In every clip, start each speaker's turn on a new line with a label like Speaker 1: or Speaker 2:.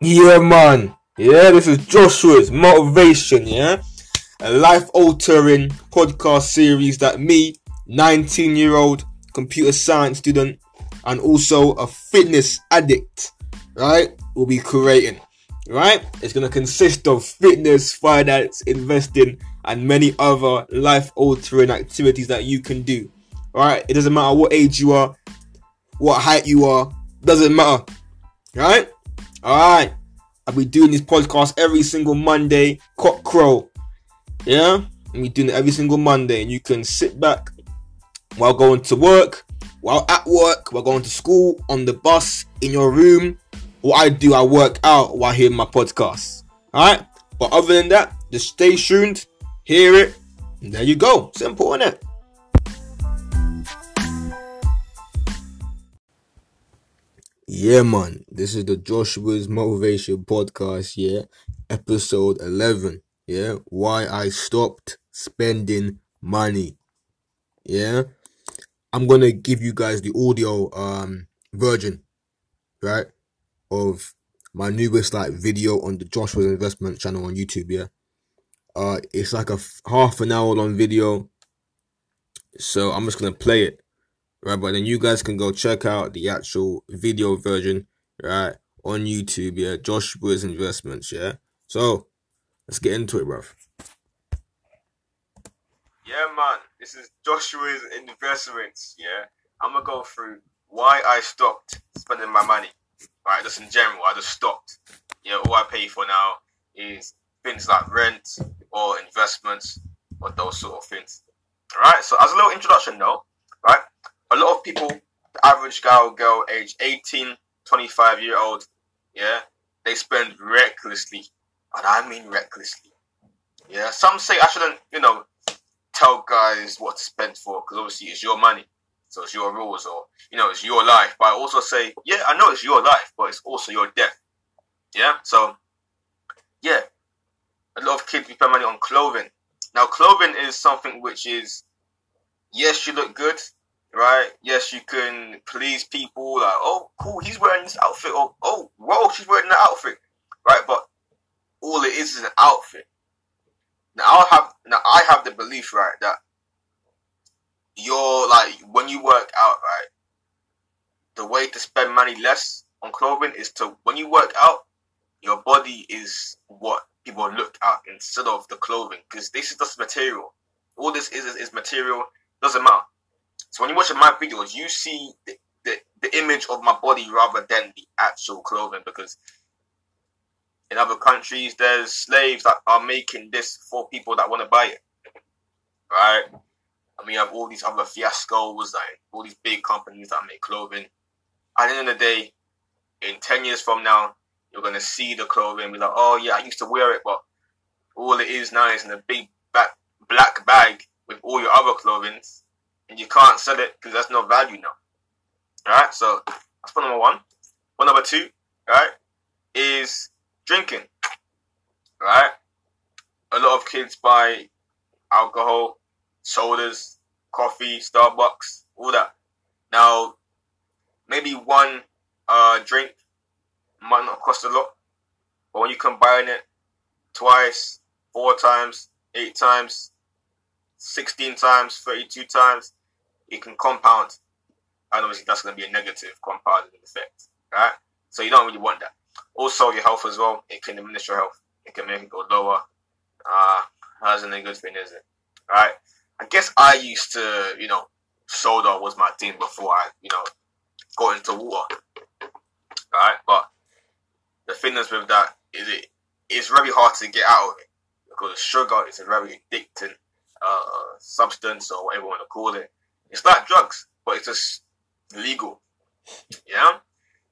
Speaker 1: Yeah, man. Yeah, this is Joshua's Motivation, yeah? A life-altering podcast series that me, 19-year-old computer science student, and also a fitness addict, right, will be creating, right? It's going to consist of fitness, finance, investing, and many other life-altering activities that you can do, right? It doesn't matter what age you are, what height you are, doesn't matter, right? Alright, I'll be doing this podcast every single Monday, cock crow. Yeah? I'll be doing it every single Monday, and you can sit back while going to work, while at work, while going to school, on the bus, in your room. What I do, I work out while hearing my podcast. Alright? But other than that, just stay tuned, hear it, and there you go. Simple, innit? Yeah, man, this is the Joshua's Motivation Podcast, yeah, episode 11, yeah, why I stopped spending money, yeah. I'm gonna give you guys the audio version, right, of my newest video on the Joshua's Investment channel on YouTube, yeah. It's like a half an hour long video, so I'm just gonna play it. Right, but then you guys can go check out the actual video version, right, on YouTube, yeah, Joshua's Investments, yeah. So, let's get into it, bruv. Yeah, man, this is Joshua's Investments, yeah. I'm gonna go through why I stopped spending my money, right, just in general, I just stopped. Yeah, all I pay for now is things like rent or investments or those sort of things. Alright, so as a little introduction though, right, a lot of people, the average guy or girl age 18, 25-year-old, yeah, they spend recklessly. And I mean recklessly. Yeah, some say I shouldn't, tell guys what to spend for, because obviously it's your money. So it's your rules, or, it's your life. But I also say, yeah, I know it's your life, but it's also your death. Yeah, so, yeah, a lot of kids spend money on clothing. Now, clothing is something which is, yes, you look good. Right? Yes, you can please people. Like, oh, cool, he's wearing this outfit. Or, oh, whoa, she's wearing that outfit. Right? But all it is an outfit. Now, I have the belief, right, that you're like, when you work out, right, the way to spend money less on clothing is to, when you work out, your body is what people look at instead of the clothing. Because this is just material. All this is material. Doesn't matter. So when you watch my videos, you see the image of my body rather than the actual clothing, because in other countries, there's slaves that are making this for people that want to buy it, right? And we have all these other fiascos, like all these big companies that make clothing. At the end of the day, in 10 years from now, you're going to see the clothing and be like, oh yeah, I used to wear it, but all it is now is in a big black bag with all your other clothing. And you can't sell it because there's no value now. Alright, so that's point number one. Point number two, right, is drinking. Right? A lot of kids buy alcohol, sodas, coffee, Starbucks, all that. Now, maybe one drink might not cost a lot, but when you combine it twice, 4 times, 8 times, 16 times, 32 times, it can compound. And obviously that's going to be a negative compounding effect, right? So you don't really want that. Also, your health as well, it can diminish your health. It can make it go lower. That's a good thing, isn't it? Right? I guess I used to, soda was my thing before I, got into water. Right? But the thing is with that is it's very hard to get out of it, because sugar is a very addicting substance, or whatever you want to call it. It's like drugs, but it's just legal. Yeah?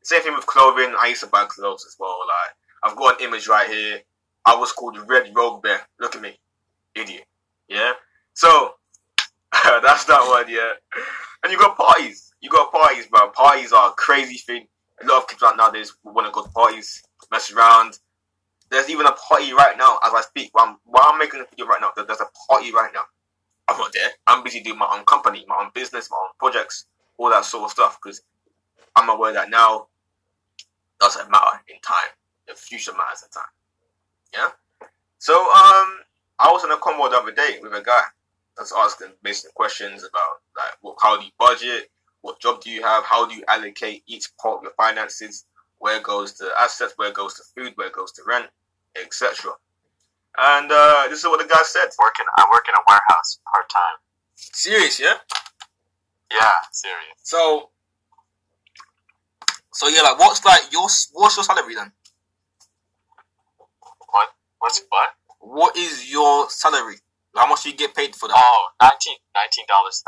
Speaker 1: Same thing with clothing. I used to buy clothes as well. Like, I've got an image right here. I was called Red Rogue Bear. Look at me. Idiot. Yeah? So, that's that one, yeah. And you got parties. Bro. Parties are a crazy thing. A lot of kids right nowadays want to go to parties, mess around. There's even a party right now as I speak. While I'm making a video right now, there's a party right now. I'm not there. I'm busy doing my own company, my own business, my own projects, all that sort of stuff, because I'm aware that now doesn't matter in time. The future matters at the time. Yeah. So I was in a convo the other day with a guy that's asking basic questions about like how do you budget, what job do you have, how do you allocate each part of your finances, where goes to assets, where goes to food, where goes to rent, etc. And this is what the guy said.
Speaker 2: I work in a warehouse part time.
Speaker 1: Serious, yeah?
Speaker 2: Yeah, serious.
Speaker 1: So yeah, like what's your salary then?
Speaker 2: What?
Speaker 1: What is your salary? How much do you get paid for that?
Speaker 2: Oh, $19 an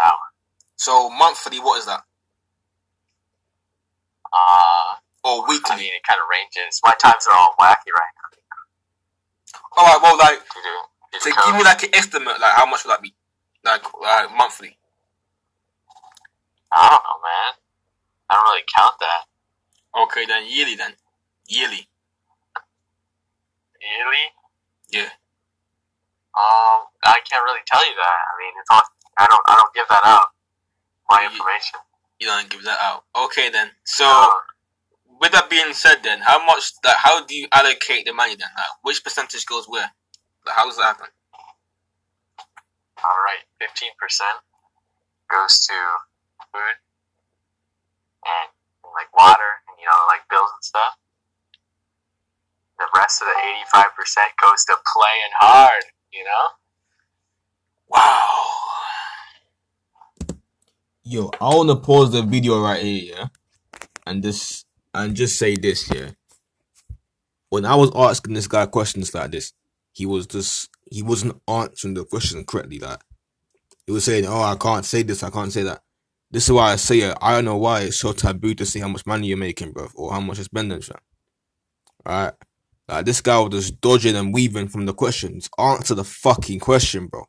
Speaker 2: hour.
Speaker 1: So monthly, what is that? Or weekly?
Speaker 2: I mean, it kind of ranges. My times are all wacky right now.
Speaker 1: Alright, well, like,
Speaker 2: so
Speaker 1: give me like an estimate, like how much would that be? Like monthly?
Speaker 2: I don't know, man. I don't really count that.
Speaker 1: Okay, then yearly then. Yearly? Yeah.
Speaker 2: I can't really tell you that. I mean, it's all, I don't give that out. My information.
Speaker 1: You don't give that out. Okay then. So, with that being said, then how do you allocate the money then? Like, which percentage goes where? Like, how does that happen?
Speaker 2: All right, 15% goes to food and like water and like bills and stuff. The rest of the 85% goes to playing hard,
Speaker 1: Wow. Yo, I want to pause the video right here, yeah? And just say this, yeah? When I was asking this guy questions like this, he wasn't answering the question correctly. Like, he was saying, oh, I can't say this, I can't say that. This is why I say it. I don't know why it's so taboo to say how much money you're making, bro, or how much you're spending, fam. Alright? Like, this guy was just dodging and weaving from the questions. Answer the fucking question, bro.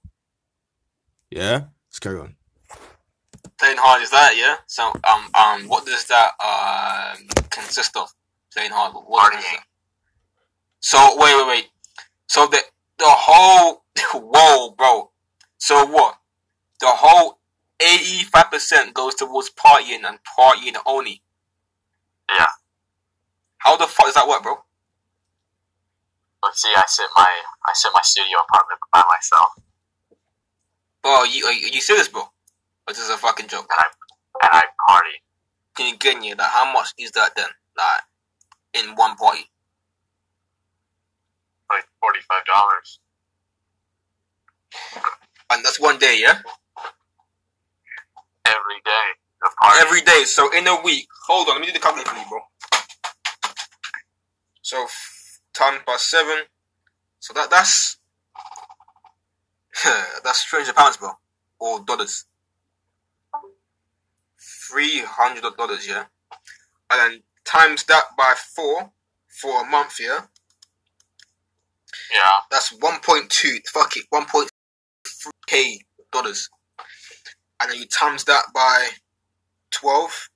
Speaker 1: Yeah? Let's carry on. Playing hard is that, yeah? So, what does that, consist of? Playing hard, what is that? So, wait. So, the whole, whoa, bro. So, what? The whole 85% goes towards partying and partying only.
Speaker 2: Yeah.
Speaker 1: How the fuck does that work, bro?
Speaker 2: Let's see, I sit my studio apartment by myself.
Speaker 1: Bro, are you serious, bro? Or is this a fucking joke?
Speaker 2: And I party.
Speaker 1: Can you get me, like, how much is that then? Like, in one party?
Speaker 2: Like $45.
Speaker 1: And that's one day, yeah?
Speaker 2: Every day. The party.
Speaker 1: Every day. So in a week, hold on, let me do the calculator for you, bro. So times by 7. So that's that's £300, bro, or dollars. $300, yeah. And then times that by 4 for a month, yeah.
Speaker 2: Yeah.
Speaker 1: That's 1.2. Fuck it, 1.3K dollars. And then you times that by 12.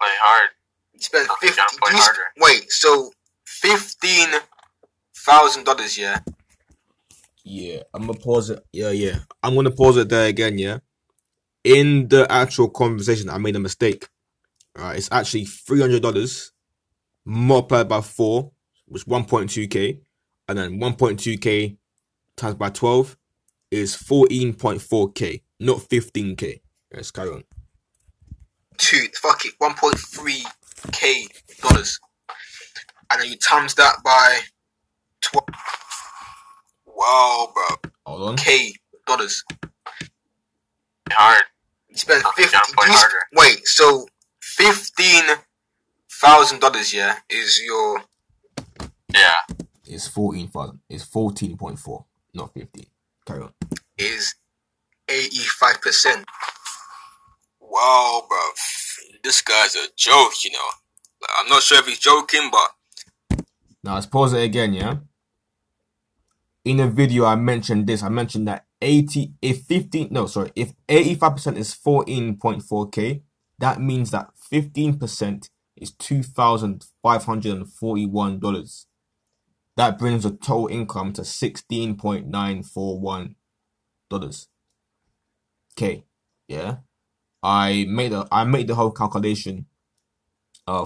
Speaker 2: Play hard.
Speaker 1: You spend
Speaker 2: okay,
Speaker 1: 50.
Speaker 2: Play harder.
Speaker 1: Wait, so $15,000, yeah. Yeah, I'm gonna pause it. Yeah. I'm gonna pause it there again, yeah. In the actual conversation, I made a mistake. Alright, it's actually $300 multiplied by 4, which is 1.2K, and then 1.2K times by 12 is 14.4K, not 15K. Let's carry on. 1.3K dollars, and then you times that by 12. Wow, bro. Hold on. K dollars.
Speaker 2: Hard.
Speaker 1: You spend 50. Wait, so $15,000, yeah, is your.
Speaker 2: Yeah.
Speaker 1: It's 14,000. It's 14.4, not 15. Carry on. Is 85%. Wow, bro. This guy's a joke, you know. I'm not sure if he's joking, but. Now let's pause it again, yeah. In a video, I mentioned this. I mentioned that if 85% is 14.4K, that means that 15% is $2,541. That brings the total income to $16.941. Okay, yeah. I made the whole calculation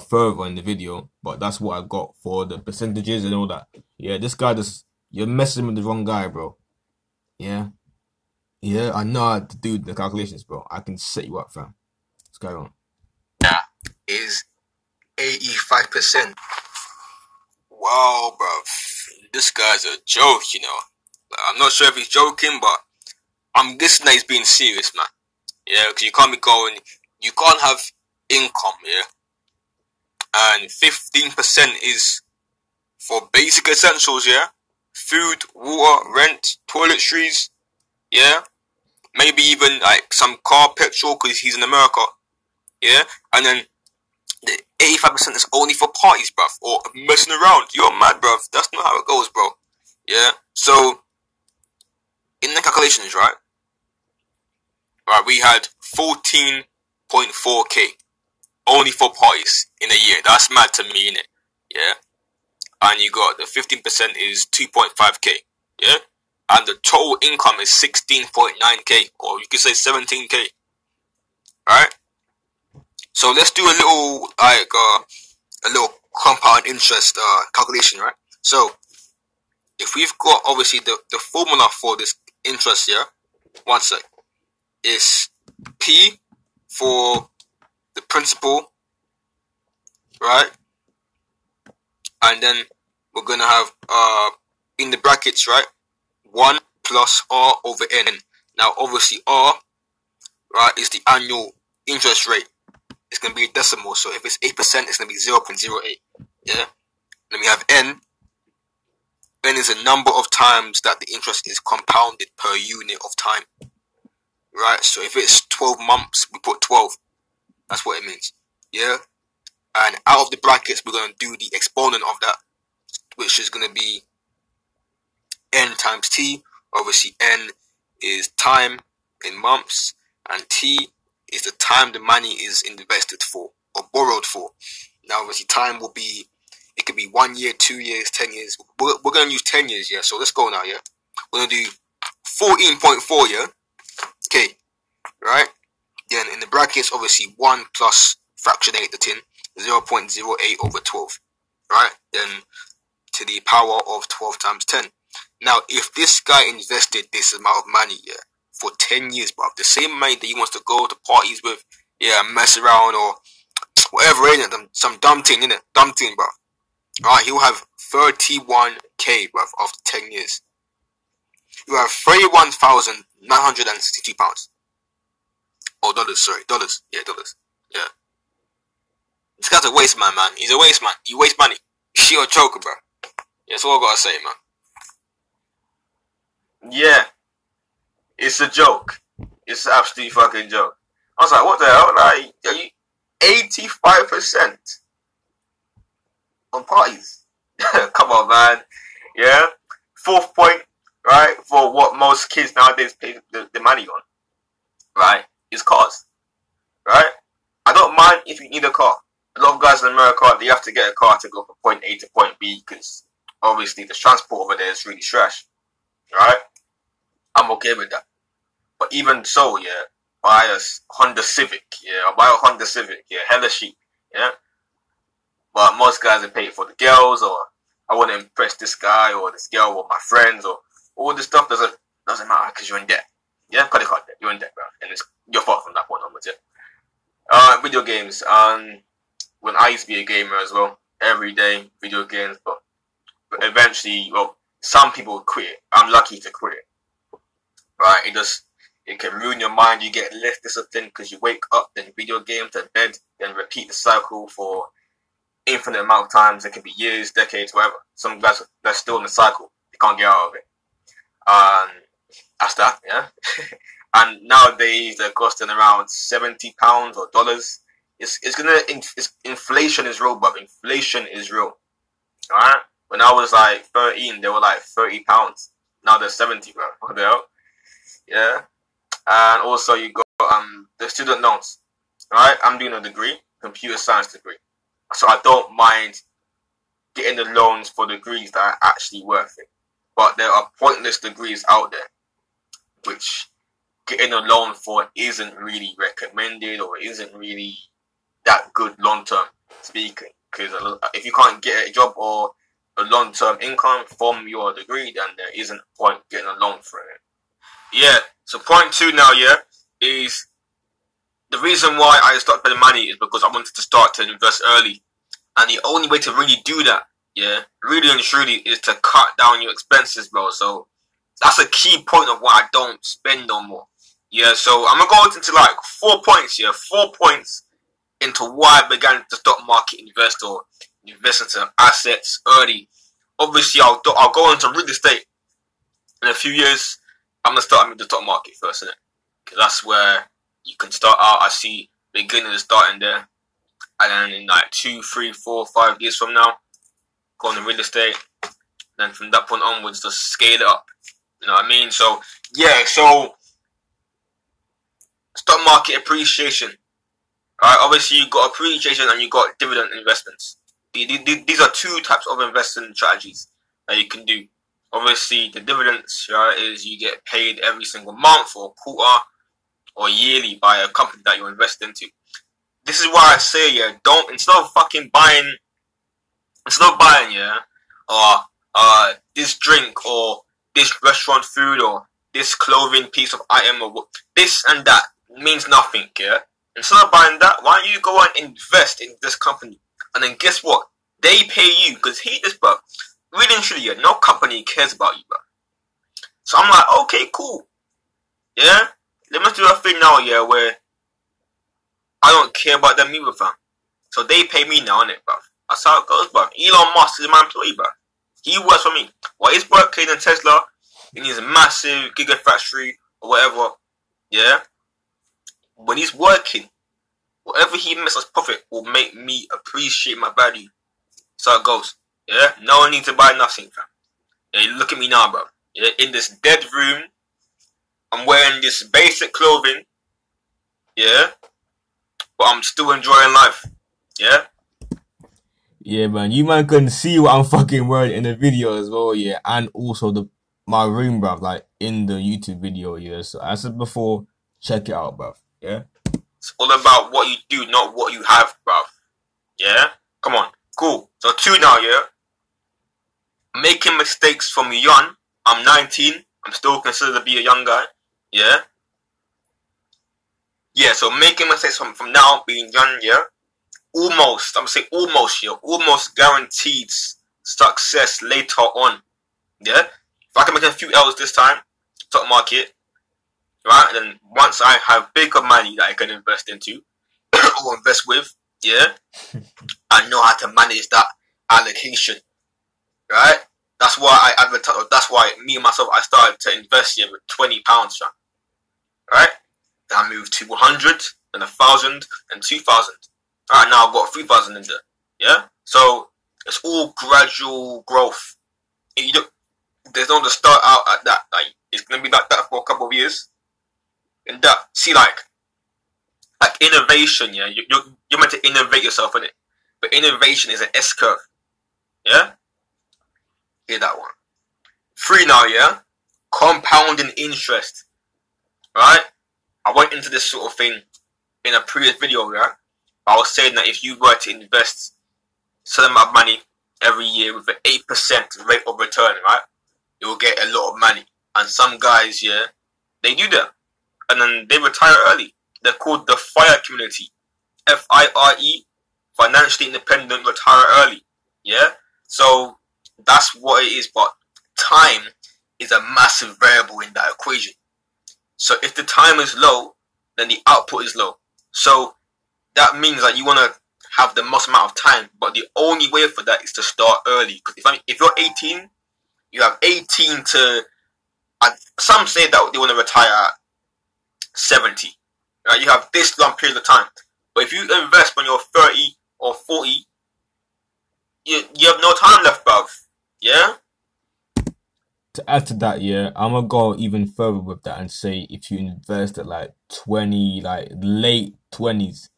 Speaker 3: further in the video, but that's what I got for the percentages and all that. Yeah, this guy you're messing with the wrong guy, bro. Yeah, I know how to do the calculations, bro. I can set you up, fam. Let's go on.
Speaker 2: Yeah.
Speaker 1: Is 85%. Wow, bro. This guy's a joke, you know. I'm not sure if he's joking, but I'm guessing that he's being serious, man. Yeah, because you can't have income, yeah. And 15% is for basic essentials, yeah. Food, water, rent, toiletries, yeah. Maybe even like some car petrol because he's in America, yeah. And then the 85% is only for parties, bruv, or messing around. You're mad, bruv. That's not how it goes, bro. Yeah. So in the calculations, right, we had 14.4k only for parties in a year. That's mad to me, innit? Yeah. And you got the 15% is 2.5k. Yeah. And the total income is 16.9k, or you could say 17k. Right? So let's do a little compound interest calculation, right? So if we've got obviously the formula for this interest here, one sec, is P for the principal, right? And then we're gonna have in the brackets, right, 1 plus R over N. Now obviously R, right, is the annual interest rate. It's going to be a decimal, so if it's 8%, it's going to be 0.08, yeah? Then we have N. N is a number of times that the interest is compounded per unit of time, right? So if it's 12 months, we put 12. That's what it means, yeah? And out of the brackets, we're going to do the exponent of that, which is going to be N times T. Obviously, N is time in months, and T is the time the money is invested for or borrowed for. Now, obviously, time will be, it could be 1 year, 2 years, 10 years. We're going to use 10 years, yeah? So let's go now, yeah? We're going to do 14.4, yeah? Okay, right? Then in the brackets, obviously, 1 plus fractionate the 10, 0.08 over 12, right? Then to the power of 12 times 10. Now, if this guy invested this amount of money, yeah, for 10 years, bro, the same money that he wants to go to parties with, yeah, mess around or whatever, innit? Some dumb thing, innit? Dumb thing, bro. Alright, he'll have 31k, bro, after 10 years. You have 31,962 pounds. Oh, dollars, sorry. Dollars. Yeah, dollars. Yeah. This guy's a waste man, man. He's a waste man. You waste money. You're a joker, bro. Yeah, that's all I gotta say, man. Yeah. It's a joke. It's an absolute fucking joke. I was like, what the hell? Like, are you 85% on parties? Come on, man. Yeah. Fourth point, right, for what most kids nowadays pay the money on, right, is cars. Right? I don't mind if you need a car. A lot of guys in America, they have to get a car to go from point A to point B because obviously the transport over there is really trash. Right? I'm okay with that. But even so, yeah, buy a Honda Civic, yeah, or buy a Honda Civic, yeah, hella cheap, yeah. But most guys are paid for the girls, or I want to impress this guy or this girl or my friends, or all this stuff doesn't matter because you're in debt, yeah, credit card debt, you're in debt, bro, and it's your fault from that point onwards, yeah. Video games, when I used to be a gamer as well, every day video games, but eventually, well, some people quit it. I'm lucky to quit it. Right, it can ruin your mind. You get less discipline because you wake up, then video games, then bed, then repeat the cycle for infinite amount of times. It can be years, decades, whatever. Some guys, they're still in the cycle. They can't get out of it. That's that, yeah. And nowadays they're costing around £70 or dollars. Inflation is real, but inflation is real. Alright? When I was like 13, they were like £30. Now they're 70, bro. What the hell? Yeah. And also you got the student loans. Alright? I'm doing a degree, computer science degree. So I don't mind getting the loans for degrees that are actually worth it. But there are pointless degrees out there which getting a loan for isn't really recommended or isn't really that good long term. speaking. Because if you can't get a job or a long-term income from your degree, then there isn't a point getting a loan for it. Yeah, so point 2 now, is the reason why I started spending money is because I wanted to start to invest early. And the only way to really do that, really and truly, is to cut down your expenses, bro. So that's a key point of why I don't spend no more. Yeah, so I'm going to go into like 4 points, 4 points into why I began to stock market invest or invest into assets early. Obviously, I'll go into real estate in a few years. I'm going to start with the stock market first, innit? Because that's where you can start out. I see beginners starting there. And then in like 2, 3, 4, 5 years from now, go into real estate. Then from that point onwards, just scale it up. You know what I mean? So, so stock market appreciation. Right? Obviously, you got appreciation and you got dividend investments. These are 2 types of investment strategies that you can do. Obviously, the dividends, right, is you get paid every single month or quarter or yearly by a company that you invest into. This is why I say, don't, instead of buying, this drink or this restaurant food or this clothing piece of item or this and that means nothing, Instead of buying that, why don't you go and invest in this company? And then guess what? They pay you, because hear this, bro. Really and truly, no company cares about you, bro. So I'm like, okay, cool. Yeah? Let me do a thing now, where I don't care about them either, fam. So they pay me now, innit, bro? That's how it goes, bro. Elon Musk is my employee, bro. He works for me. While he's working in Tesla, in his massive gigafactory or whatever, when he's working, whatever he makes as profit will make me appreciate my value. So it goes. No need to buy nothing, fam. You look at me now, bro. In this dead room, I'm wearing this basic clothing, but I'm still enjoying life,
Speaker 3: Yeah, man. You man can see what I'm fucking wearing in the video as well, and also my room, bruv, like in the YouTube video, So as I said before, check it out, bruv.
Speaker 1: It's all about what you do, not what you have, bruv. Come on, cool. So 2 now, Making mistakes from young. I'm 19. I'm still considered to be a young guy. So making mistakes from now, being young, almost, I'm gonna say almost guaranteed success later on. If I can make a few L's this time, stock market, right? And then once I have bigger money that I can invest into or invest with, I know how to manage that allocation, right? That's why I advertise. That's why me and myself, I started to invest with £20, right? Then I moved to 100, then 1,000, and 2,000. Alright, now I've got 3,000 in there. So it's all gradual growth. There's no to start out at that. Like it's gonna be like that for a couple of years. And that, see, like innovation, you're meant to innovate yourself, innit? But innovation is an S curve. Hear that one. 3 now, compounding interest. Right? I went into this sort of thing in a previous video, I was saying that if you were to invest a certain amount of money every year with an 8% rate of return, right, you will get a lot of money. And some guys, they do that. And then they retire early. They're called the FIRE community. FIRE, financially independent, retire early. So that's what it is. But time is a massive variable in that equation. So if the time is low, then the output is low. So that means that you want to have the most amount of time, but the only way for that is to start early. Because if you're 18, you have 18 to, some say that they want to retire at 70. Right? You have this long period of time. But if you invest when you're 30 or 40, you have no time left, bruv.
Speaker 3: To add to that, I'm gonna go even further with that and say if you invest at like 20, like late 20s,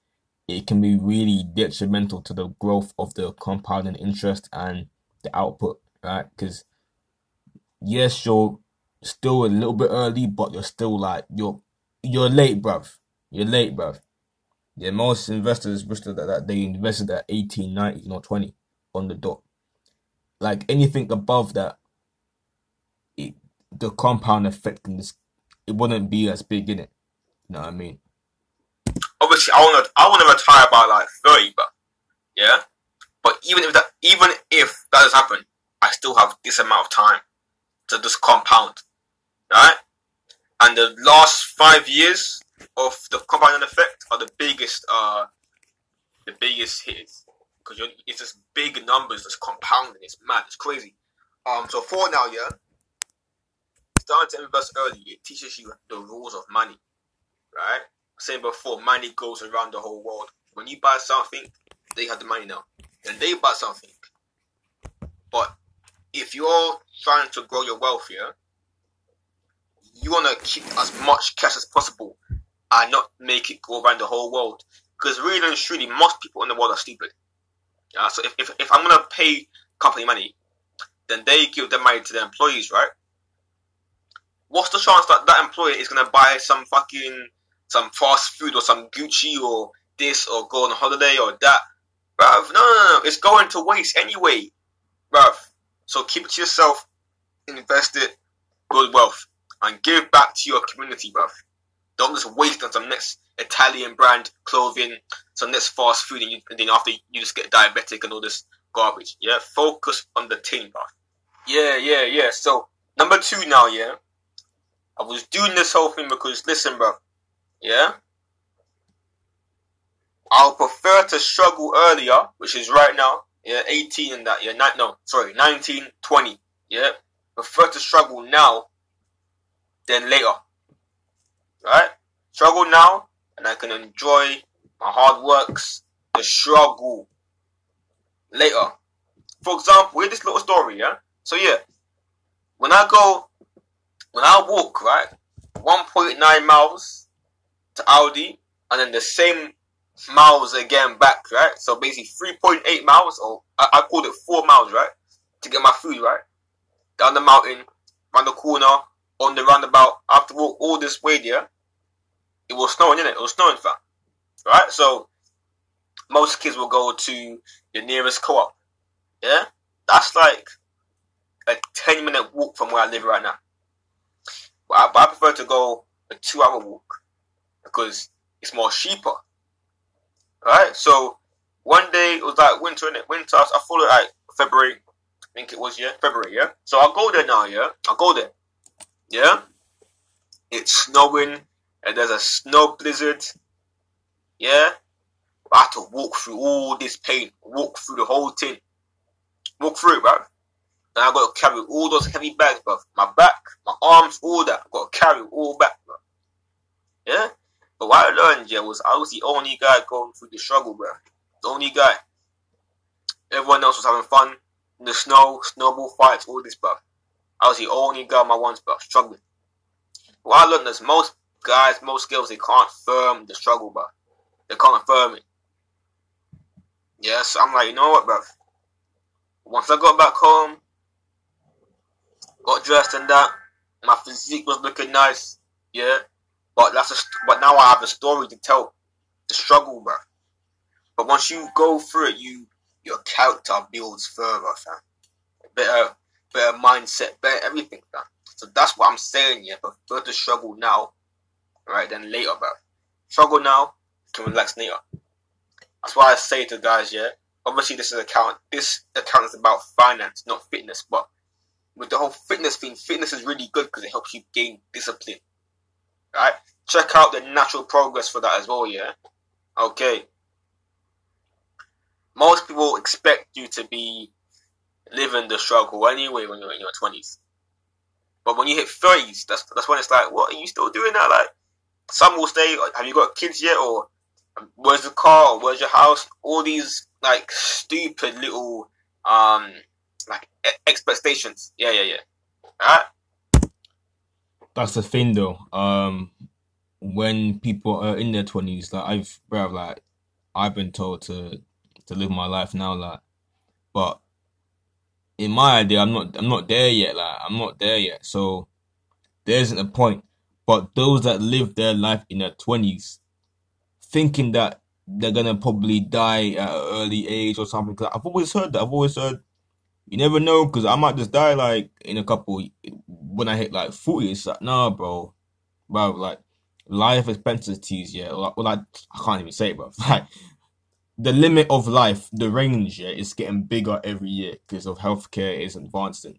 Speaker 3: it can be really detrimental to the growth of the compounding interest and the output, right? Because yes, you're still a little bit early, but you're still like you're late, bruv. You're late, bruv. Yeah, most investors wish that they invested at 18, 19, or 20 on the dot. Like anything above that, the compound effect in this, it wouldn't be as big in it. You know what I mean?
Speaker 1: Obviously, I wanna retire by like 30, but yeah. But even if that does happen, I still have this amount of time to just compound, right? And the last 5 years of the compounding effect are the biggest hits, because it's just big numbers just compounding. It's mad. It's crazy. So for now, yeah, starting to invest early, it teaches you the rules of money, right? Saying before, money goes around the whole world. When you buy something, they have the money now. Then they buy something. But if you're trying to grow your wealth, yeah, you want to keep as much cash as possible and not make it go around the whole world. Because really and truly, most people in the world are stupid. Yeah, so if I'm going to pay company money, then they give the money to their employees, right? What's the chance that that employer is going to buy some fast food or some Gucci or this or go on holiday or that? Bruv, no. It's going to waste anyway. Bruv. So keep it to yourself, invest it, build wealth, and give back to your community, bruv. Don't just waste on some next Italian brand clothing, some next fast food, and then after you just get diabetic and all this garbage. Yeah, focus on the team, bruv. Yeah. So number 2 now, yeah. I was doing this whole thing because, listen, bruv. Yeah. I'll prefer to struggle earlier, which is right now. Yeah, 18 and that. Yeah, 19, 20. Yeah, prefer to struggle now than later. Right? Struggle now, and I can enjoy my hard works, the struggle later. For example, here's this little story, yeah? So yeah, when I walk, right, 1.9 miles to Aldi, and then the same miles again back, right? So basically 3.8 miles, or I called it 4 miles, right? To get my food, right? Down the mountain, round the corner, on the roundabout, I have to walk all this way there. It was snowing, innit? It was snowing, fam. Right? So, most kids will go to your nearest co-op. Yeah? That's like a 10-minute walk from where I live right now. But I prefer to go a 2-hour walk because it's more cheaper. Right? So, one day it was like winter, innit? Winter, I followed like February. I think it was, yeah? February, yeah? So, I'll go there now, yeah? I'll go there. Yeah? It's snowing. And there's a snow blizzard. Yeah? I have to walk through all this pain. Walk through the whole thing. Walk through it, bro. Then I got to carry all those heavy bags, bro. My back, my arms, all that. I got to carry all back, bro. Yeah? But what I learned, yeah, was I was the only guy going through the struggle, bro. The only guy. Everyone else was having fun in the snow, snowball fights, all this, bro. I was the only guy on my ones, bro, struggling. What I learned is most girls, they can't firm the struggle, bro. They can't firm it. Yeah, so I'm like, you know what, bro? Once I got back home, got dressed and that, my physique was looking nice, yeah. But but now I have a story to tell. The struggle, bro. But once you go through it, your character builds further, fam. Better mindset, better everything, fam. So that's what I'm saying, yeah. Prefer to struggle now, right, than later, bro. Struggle now, can relax later. That's why I say to guys, yeah. Obviously, this account is about finance, not fitness. But with the whole fitness thing, fitness is really good because it helps you gain discipline, right? Check out the natural progress for that as well, yeah. Okay. Most people expect you to be living the struggle anyway when you're in your 20s. But when you hit 30s, that's when it's like, what, are you still doing that? Like, some will say, have you got kids yet? Or where's the car? Or where's your house? All these, like, stupid little, like, expectations. Yeah. Alright?
Speaker 3: That's the thing, though. When people are in their 20s, like, I've been told to live my life now, like, but in my idea, I'm not there yet. Like, I'm not there yet. So there isn't a point. But those that live their life in their 20s, thinking that they're gonna probably die at an early age or something. Cause I've always heard that. I've always heard you never know, because I might just die like in a couple when I hit like 40. It's like, nah, bro, like life expectancies, yeah. Like I can't even say it, bro. Like the limit of life, the range, yeah, is getting bigger every year because of healthcare is advancing.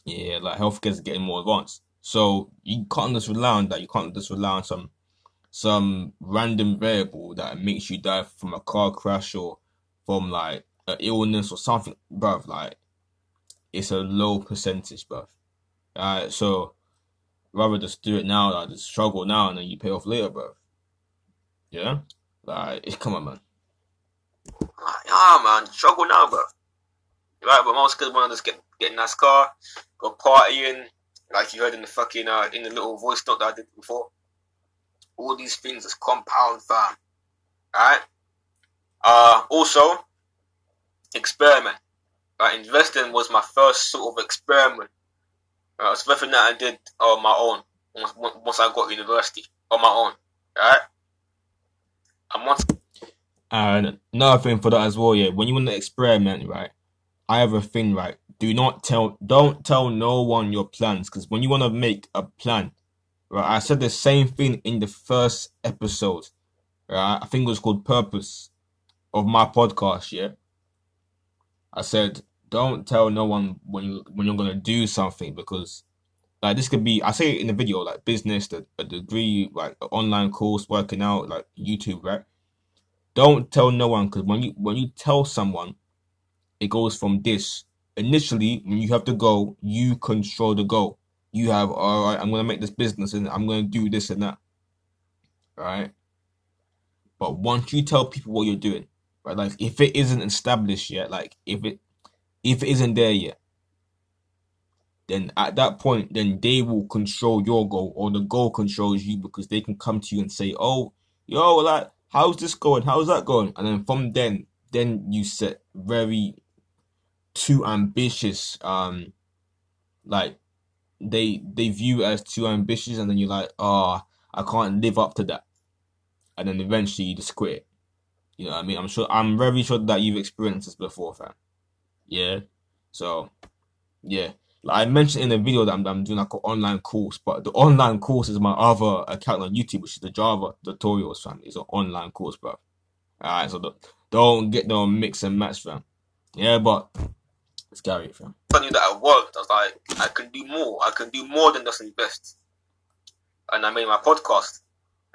Speaker 3: Yeah, like healthcare is getting more advanced. So you can't just rely on that. You can't just rely on some random variable that makes you die from a car crash or from like an illness or something, bruv. Like it's a low percentage, bruv. Alright, so rather just do it now, like just struggle now and then you pay off later, bruv. Yeah? Like, come on, man.
Speaker 1: Yeah, man, struggle now, bro. Right, but most kids want to just get in that car, go partying, like you heard in the fucking in the little voice note that I did before. All these things is compound, fam. Alright? Also, experiment. Like, investing was my first sort of experiment. It's something that I did on my own once I got to university on my own. Alright? And once.
Speaker 3: And another thing for that as well, yeah, when you want to experiment, right, I have a thing, right, don't tell no one your plans, because when you want to make a plan, right, I said the same thing in the first episode, right, I think it was called Purpose of my podcast, yeah. I said, don't tell no one when you're gonna do something, because like this could be, I say it in the video, like business, a degree, like an online course, working out, like YouTube, right? Don't tell no one, because when you tell someone, it goes from this. Initially, when you have to go, you control the goal. You have, all right, I'm gonna make this business and I'm gonna do this and that. All right. But once you tell people what you're doing, right, like if it isn't established yet, like if it isn't there yet, then at that point, then they will control your goal, or the goal controls you, because they can come to you and say, oh, yo, like, how's this going? How's that going? And then from then you set very too ambitious, like they view it as too ambitious, and then you're like, oh, I can't live up to that. And then eventually you just quit. You know what I mean? I'm very sure that you've experienced this before, fam. Yeah. So, yeah. Like I mentioned in the video that I'm doing like an online course, but the online course is my other account on YouTube, which is the Java tutorials, fam. It's an online course, bro. Alright, so don't get no mix and match, fam. Yeah, but it's Gary, fam.
Speaker 1: I knew that it worked. I was like, I can do more. I can do more than just invest. And I made my podcast.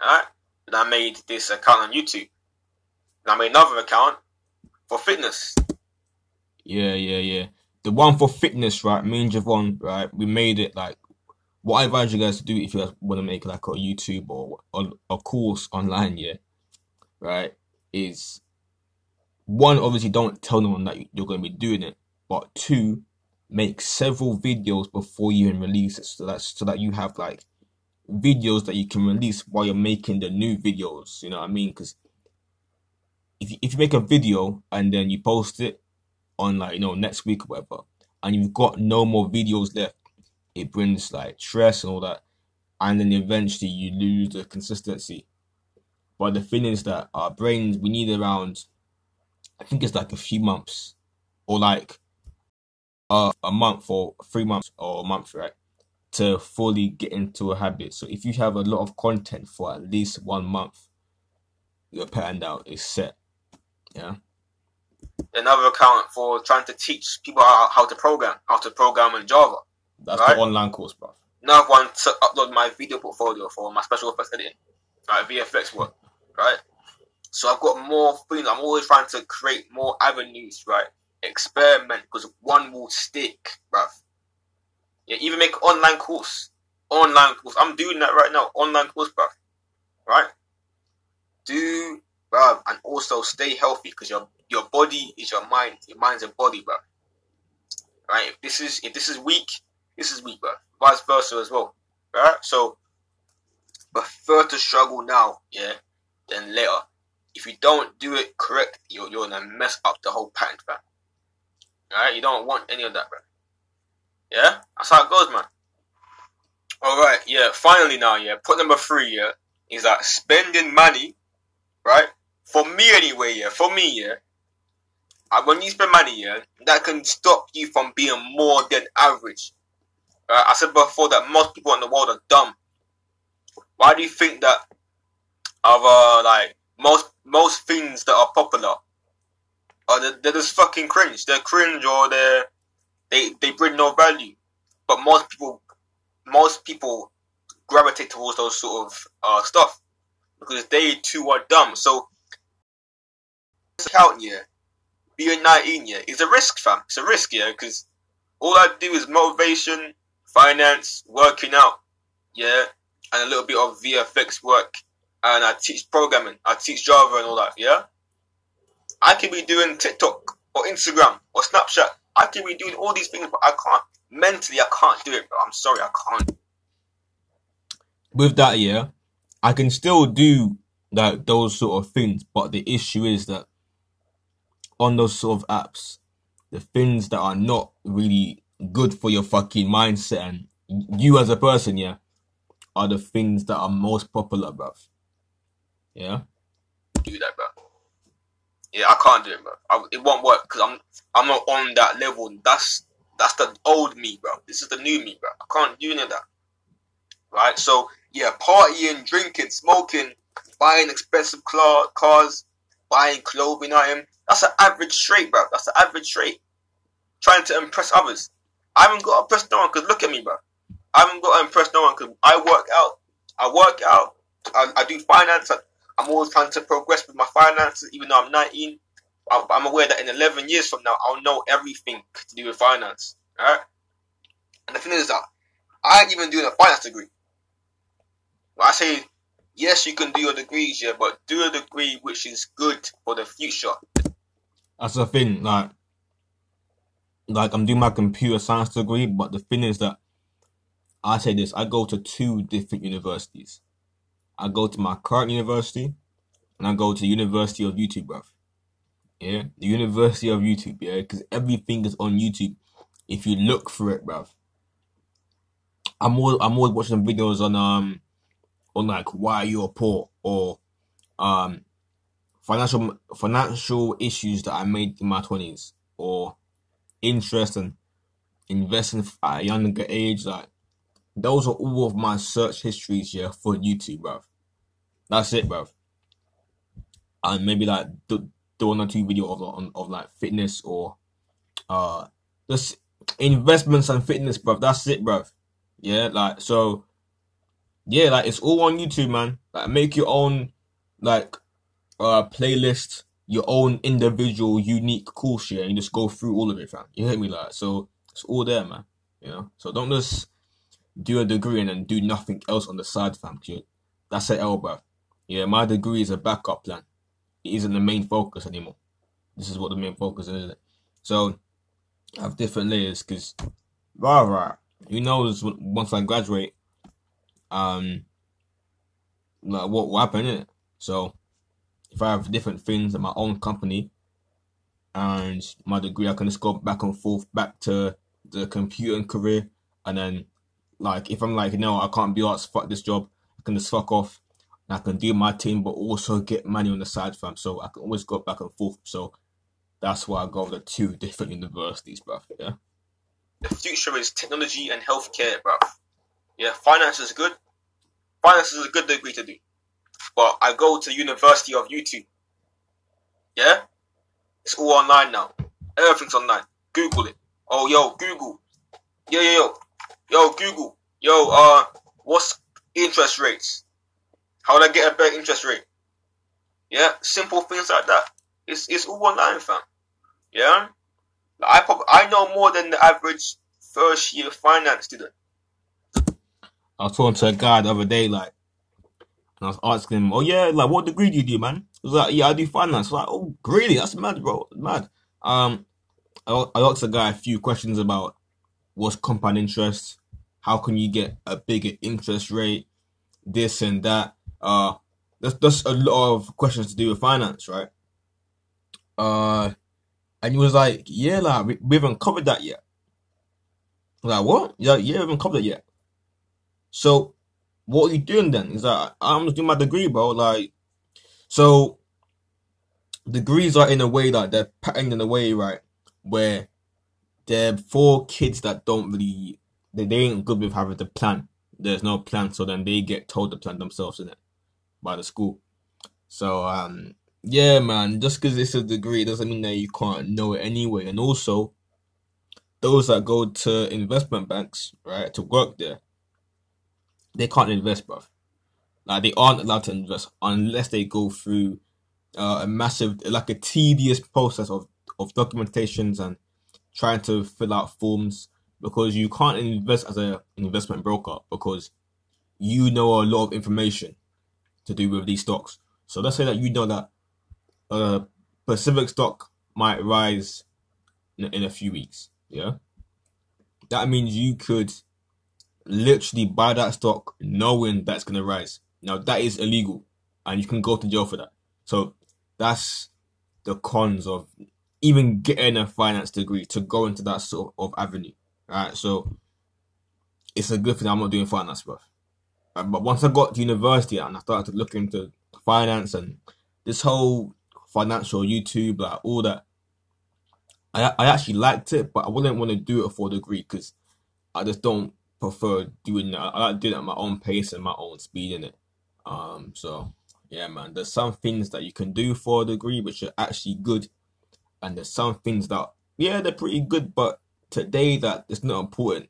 Speaker 1: Alright? And I made this account on YouTube. And I made another account for fitness.
Speaker 3: Yeah. The one for fitness, right? Me and Javon, right? We made it like, what I advise you guys to do if you guys want to make like a YouTube or a course online, yeah, right? Is one, obviously don't tell no one that you're going to be doing it, but two, make several videos before you even release it, so that you have like videos that you can release while you're making the new videos. You know what I mean? Because if you make a video and then you post it on like, you know, next week or whatever, and you've got no more videos left, it brings like stress and all that, and then eventually you lose the consistency. But the thing is that our brains, we need around, I think it's like a few months, or like a month or 3 months or a month, right, to fully get into a habit. So if you have a lot of content for at least 1 month, your pattern out is set. Yeah.
Speaker 1: Another account for trying to teach people how to program in Java.
Speaker 3: That's
Speaker 1: right?
Speaker 3: the online course, bro.
Speaker 1: Another one to upload my video portfolio for my special effects editing, like VFX work, right? So I've got more things. I'm always trying to create more avenues, right? Experiment, because one will stick, bruv. Yeah, even make an online course. I'm doing that right now. Online course, bruv. Right? Bruv, and also stay healthy, because your body is your mind. Your mind's your body, bruv. Right? If this is weak, this is weak, bruv. Vice versa as well. Right? So prefer to struggle now, yeah, than later. If you don't do it correct, you're gonna mess up the whole pattern, bruv. Alright? You don't want any of that, bruv. Yeah? That's how it goes, man. Alright, yeah, finally now, yeah. Point number 3, yeah, is that spending money, right, for me anyway, when you spend money, that can stop you from being more than average. I said before that most people in the world are dumb. Why do you think that most things that are popular they're just fucking cringe? They're cringe, or they bring no value. But most people gravitate towards those sort of stuff because they too are dumb. So account being 19 is a risk, fam. It's a risk, because all I do is motivation, finance, working out, and a little bit of VFX work, and I teach programming, I teach Java and all that, I could be doing TikTok or Instagram or Snapchat. I could be doing all these things, but I can't. Mentally, I can't do it, bro. I'm sorry, I can't.
Speaker 3: With that, I can still do those sort of things, but the issue is that on those sort of apps, the things that are not really good for your fucking mindset and you as a person, are the things that are most popular, bruv. Yeah?
Speaker 1: Do that, bro. I can't do it, bro. It won't work because I'm not on that level. That's the old me, bro. This is the new me, bro. I can't do any of that. Right? So, partying, drinking, smoking, buying expensive cars, buying clothing items. That's an average trait, bro. That's an average trait. Trying to impress others. I haven't got to impress no one because look at me, bro. I haven't got to impress no one because I work out. I do finance. I'm always trying to progress with my finances, even though I'm 19. I'm aware that in 11 years from now, I'll know everything to do with finance. Alright? And the thing is that I ain't even doing a finance degree. When I say, yes, you can do your degrees, but do a degree which is good for the future.
Speaker 3: That's the thing, like I'm doing my computer science degree, but the thing is that I say this, I go to 2 different universities. I go to my current university and I go to the University of YouTube, bruv. Yeah, the University of YouTube, because everything is on YouTube. If you look for it, bruv. I'm always watching videos on like why you're poor or financial issues that I made in my 20s or interest and investing at a younger age. Like those are all of my search histories for YouTube, bruv. That's it, bruv. And maybe like the 1 or 2 videos of like fitness or just investments and fitness, bruv. That's it, bruv. Yeah, like so. Yeah, like it's all on YouTube, man. Like make your own playlist, your own individual, unique course, and just go through all of it, fam. You hear me, like so it's all there, man. You know, so don't just do a degree and then do nothing else on the side, fam. That's an L, bruv. Yeah, my degree is a backup plan. It isn't the main focus anymore. This is what the main focus is, isn't it? So I have different layers because, who knows once I graduate, like what will happen, innit? So if I have different things in my own company and my degree, I can just go back and forth back to the computing career, and then like if I'm like, no, I can't be asked, fuck this job, I can just fuck off and I can do my thing but also get money on the side, fam. So I can always go back and forth. So that's why I go to 2 different universities, bruv. Yeah.
Speaker 1: The future is technology and healthcare, bruv. Yeah, finance is good. Finance is a good degree to do. But I go to the University of YouTube. Yeah? It's all online now. Everything's online. Google it. Oh, yo, Google. Yo, Google. Yo, what's interest rates? How would I get a better interest rate? Yeah? Simple things like that. It's all online, fam. Yeah? I know more than the average first year finance student.
Speaker 3: I was talking to a guy the other day, like, and I was asking him, oh yeah, like, what degree do you do, man? He was like, yeah, I do finance. I was like, oh, really? That's mad, bro. Mad. I asked the guy a few questions about what's compound interest, how can you get a bigger interest rate, this and that. That's a lot of questions to do with finance, right? And he was like, yeah, like, we haven't covered that yet. I was like, what? Yeah, we haven't covered it yet. So, what are you doing then? He's like, I'm just doing my degree, bro. Like, so degrees are in a way that they're patterned in a way, right, where they're for kids that don't really, they ain't good with having to plan. There's no plan, so then they get told to plan themselves in it by the school. So yeah, man, just because it's a degree doesn't mean that you can't know it anyway. And also, those that go to investment banks, right, to work there, they can't invest, bruv. Like, they aren't allowed to invest unless they go through a massive, like a tedious process of documentations and trying to fill out forms, because you can't invest as an investment broker because you know a lot of information to do with these stocks. So let's say that you know that a Pacific stock might rise in a few weeks. Yeah, that means you could literally buy that stock knowing that's gonna rise. Now that is illegal, and you can go to jail for that. So that's the cons of even getting a finance degree to go into that sort of avenue. Right, so it's a good thing I'm not doing finance, bro. But once I got to university and I started to look into finance and this whole financial YouTube, like all that, I actually liked it, but I wouldn't want to do it for a degree because I just don't prefer doing that. I like doing it at my own pace and my own speed in it. So yeah, man, there's some things that you can do for a degree which are actually good, and there's some things that, yeah, they're pretty good, but today that it's not important.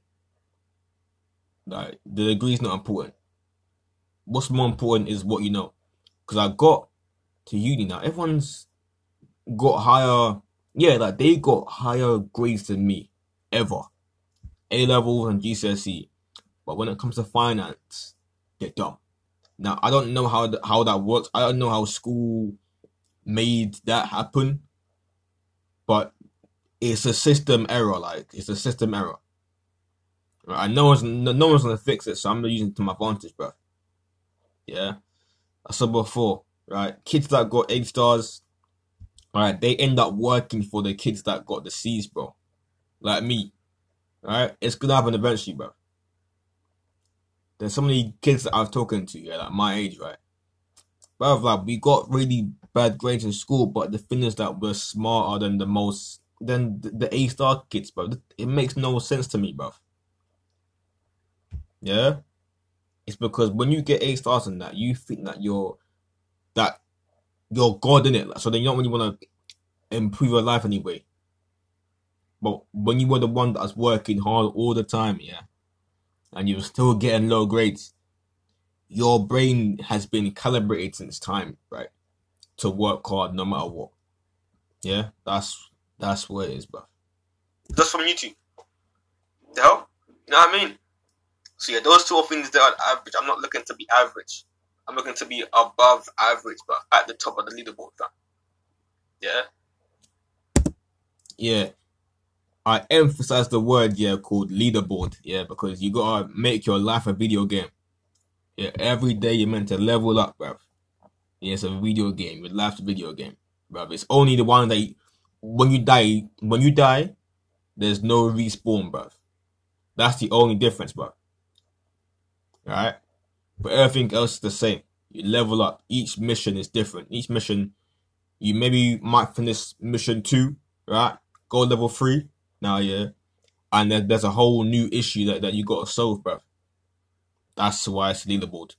Speaker 3: Like, the degree is not important. What's more important is what you know. Because I got to uni now, everyone's got higher, yeah, like they got higher grades than me, ever. A-levels and GCSE. But when it comes to finance, they're dumb. Now, I don't know how that works. I don't know how school made that happen. But it's a system error, like, it's a system error. Right? And no one's gonna fix it, so I'm not using it to my advantage, bro. Yeah. I said before, right? Kids that got A stars, right, they end up working for the kids that got the C's, bro. Like me. Right? It's gonna happen eventually, bro. There's so many kids that I've talking to, yeah, like my age, right? But like, we got really bad grades in school, but the thing is that we're smarter than the A star kids, bro. It makes no sense to me, bro. Yeah? It's because when you get A stars in that, you think that you're God in it. So then you don't really want to improve your life anyway. But when you were the one that's working hard all the time, yeah, and you're still getting low grades, your brain has been calibrated since time, right, to work hard no matter what. Yeah, that's what it is, bro.
Speaker 1: Just from YouTube. The hell? You know what I mean? So yeah, those two are things that are average. I'm not looking to be average. I'm looking to be above average, but at the top of the leaderboard, fam. Yeah?
Speaker 3: Yeah. I emphasize the word, yeah, called leaderboard, yeah, because you gotta make your life a video game. Yeah, every day you're meant to level up, bruv. Yeah, it's a video game. Your life's a video game, bruv. It's only the one that when you die, there's no respawn, bruv. That's the only difference, bruv. Alright? But everything else is the same. You level up. Each mission is different. Each mission, you maybe might finish mission 2, right? Go level 3. Now, yeah. And there's a whole new issue that you got to solve, bruv. That's why it's leaderboard.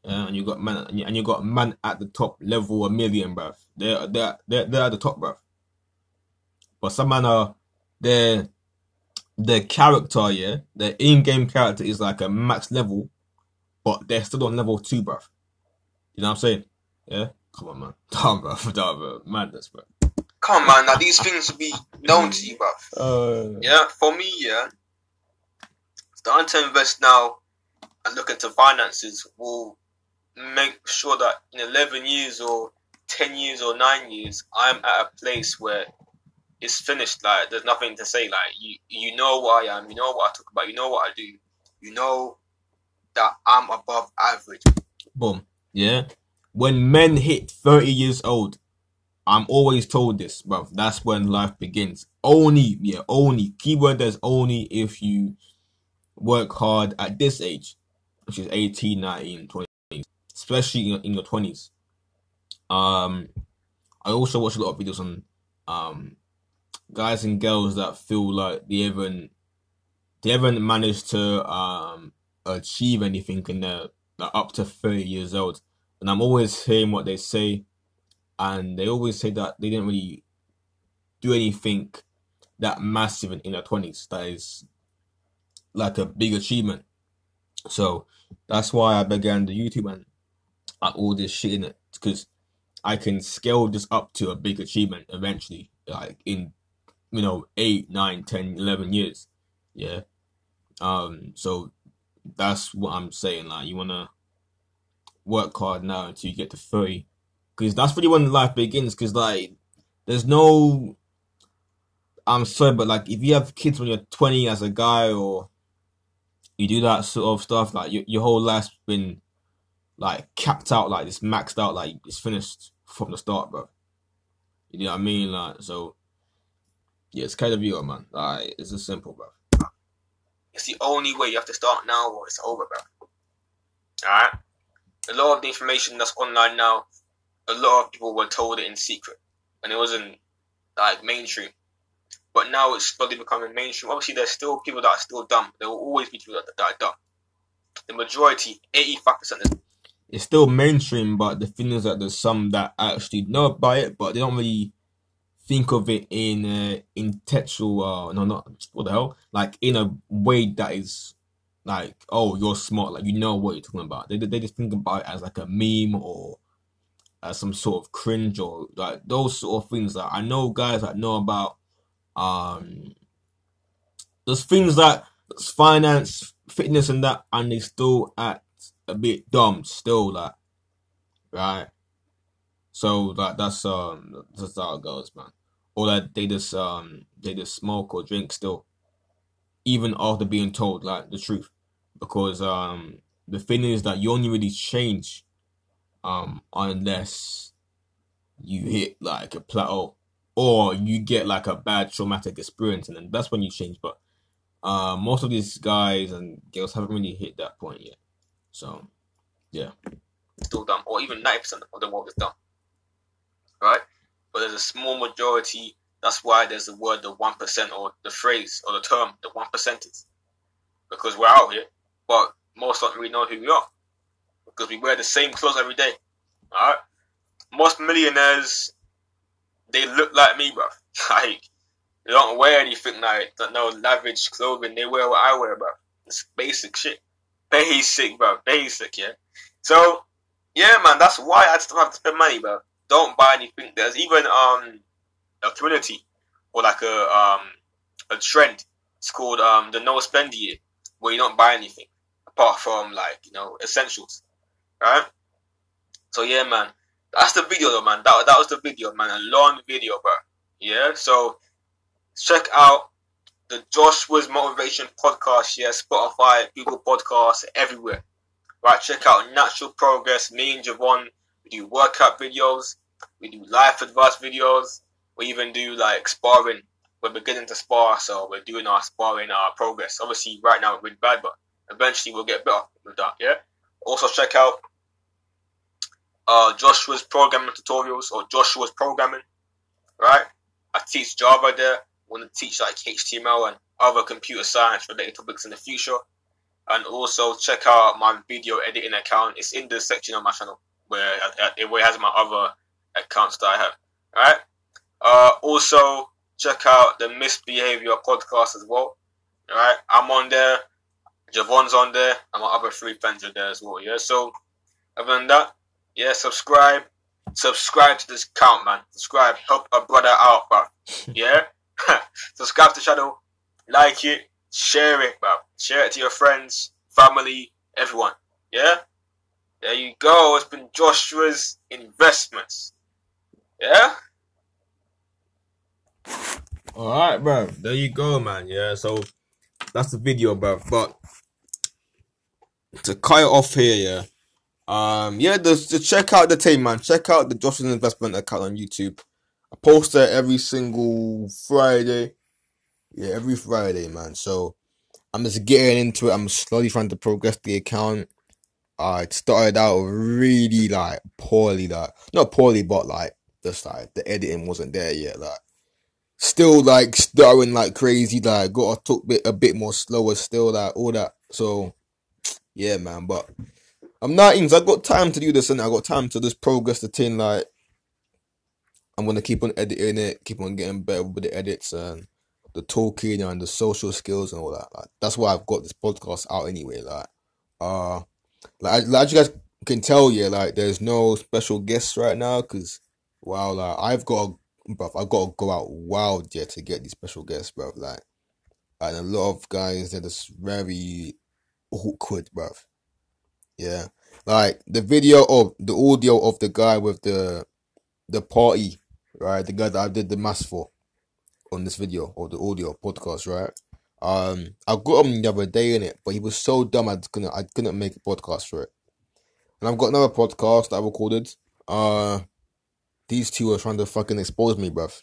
Speaker 3: And you got man at the top, level 1,000,000, bruv. They're at the top, bruv. But some man are their character, yeah, their in-game character is like a max level, but they're still on level 2, bruv. You know what I'm saying? Yeah? Come on, man. Damn, bro. Madness, bro.
Speaker 1: Come on, man. Now, these things will be known to you, bruv. Yeah, for me, yeah, starting to invest now and look into finances will make sure that in 11 years or 10 years or 9 years, I'm at a place where it's finished. Like, there's nothing to say. Like, you know what I am. You know what I talk about. You know what I do. You know that I'm above average.
Speaker 3: Boom. Yeah. When men hit 30 years old, I'm always told this, bro. That's when life begins. Only. Keyword there's only if you work hard at this age, which is 18, 19, 20, especially in your 20s. I also watch a lot of videos on guys and girls that feel like they haven't managed to achieve anything in their up to 30 years old. And I'm always hearing what they say, and they always say that they didn't really do anything that massive in their 20s that is like a big achievement. So that's why I began the YouTube and all this shit in it, because I can scale this up to a big achievement eventually, like in 8, 9, 10, 11 years. Yeah. So that's what I'm saying. Like, you wanna work hard now until you get to 30, because that's really when life begins. Because like, there's no, I'm sorry, but like, if you have kids when you're 20 as a guy, or you do that sort of stuff, like your whole life's been like capped out, like it's maxed out, like it's finished from the start, bro. You know what I mean? Like, so yeah, it's kind of you, man. Like, it's just simple, bro.
Speaker 1: It's the only way. You have to start now or it's over, bro. Alright? A lot of the information that's online now, a lot of people were told it in secret, and it wasn't like mainstream. But now it's slowly becoming mainstream. Obviously, there's still people that are still dumb. There will always be people that are dumb. The majority, 85%, is...
Speaker 3: It's still mainstream, but the thing is that there's some that actually know about it, but they don't really think of it in intellectual, what the hell? Like, in a way that is like, oh, you're smart, like, you know what you're talking about. They just think about it as like a meme, or as some sort of cringe, or like those sort of things. That I know guys that know about there's things like finance, fitness, and that, and they still act a bit dumb still, like, right? So like that's how it goes, man. Or that they just smoke or drink still, even after being told like the truth. Because the thing is that you only really change unless you hit like a plateau, or you get like a bad traumatic experience, and then that's when you change. But most of these guys and girls haven't really hit that point yet. So yeah,
Speaker 1: still dumb, or even 90% of the world is dumb, right? But there's a small majority. That's why there's the word, the 1%, or the phrase, or the term, the 1%ers. Because we're out here, but most don't really know who we are, because we wear the same clothes every day. Alright? Most millionaires, they look like me, bro. Like, they don't wear anything like no lavish clothing. They wear what I wear, bro. It's basic shit. Basic, bro. Basic, yeah. So, yeah, man, that's why I still have to spend money, bro. Don't buy anything. There's even a community, or like a trend. It's called the no spend year, where you don't buy anything apart from, like, essentials, right? So yeah, man, that's the video though, man. That was the video, man. A long video, bro. Yeah. So check out the Joshua's Motivation Podcast. Yeah, Spotify, Google Podcasts, everywhere. Right. Check out Natural Progress. Me and Javon, we do workout videos. We do life advice videos. We even do like sparring. We're beginning to spar, so we're doing our sparring, our progress. Obviously, right now we're really bad, but eventually we'll get better with that, yeah? Also, check out Joshua's programming tutorials, or Joshua's programming, right? I teach Java there. I want to teach like HTML and other computer science related topics in the future. And also check out my video editing account. It's in the section of my channel where it has my other accounts that I have, right? Also, check out the Misbehavior Podcast as well. Alright, I'm on there. Javon's on there. And my other 3 friends are there as well. Yeah, so other than that, yeah, subscribe. Subscribe to this account, man. Subscribe. Help a brother out, bro. Yeah? Subscribe to the channel. Like it. Share it, bro. Share it to your friends, family, everyone. Yeah? There you go. It's been Joshua's Investments. Yeah?
Speaker 3: Alright, bro. There you go, man. Yeah, so that's the video, bro. But to cut it off here, to check out the team, man. Check out the Joshua's Investment account on YouTube. I post there every single Friday. Yeah, every Friday, man. So I'm just getting into it. I'm slowly trying to progress the account. It started out really like poorly, like not poorly, but like just like the editing wasn't there yet. Like still like stuttering like crazy. Like got to talk a bit more slower. Still like all that. So yeah, man. But I'm 19, so I got time to do this, and I got time to just progress the thing. Like I'm gonna keep on editing it, keep on getting better with the edits and the talking and the social skills and all that. Like that's why I've got this podcast out anyway. Like as you guys can tell, yeah, like there's no special guests right now because wow, like I've got to go out wild yet to get these special guests, bro. Like and a lot of guys they're just very awkward, bro. Yeah, like the audio of the guy with the party, right? The guy that I did the mass for on this video or the audio podcast, right? I got him the other day in it, but he was so dumb I couldn't make a podcast for it. And I've got another podcast that I recorded. These two are trying to fucking expose me, bruv.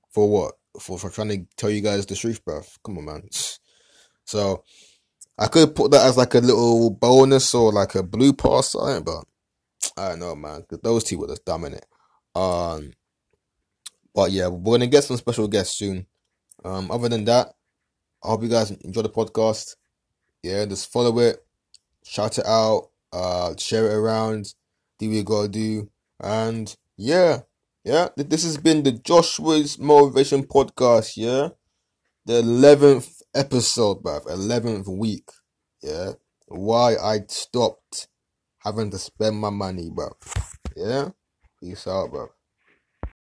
Speaker 3: For what? For trying to tell you guys the truth, bruv. Come on, man. So I could put that as like a little bonus or like a blue pass or something, but I don't know, man. Those two were just dumb in it. But yeah, we're gonna get some special guests soon. Other than that, I hope you guys enjoy the podcast. Yeah, just follow it, shout it out, share it around, do what you gotta do, and yeah. This has been the Joshua's Motivation Podcast. Yeah, the 11th episode, bruv, 11th week. Yeah, why I stopped having to spend my money, bruv. Yeah, peace out, bruv.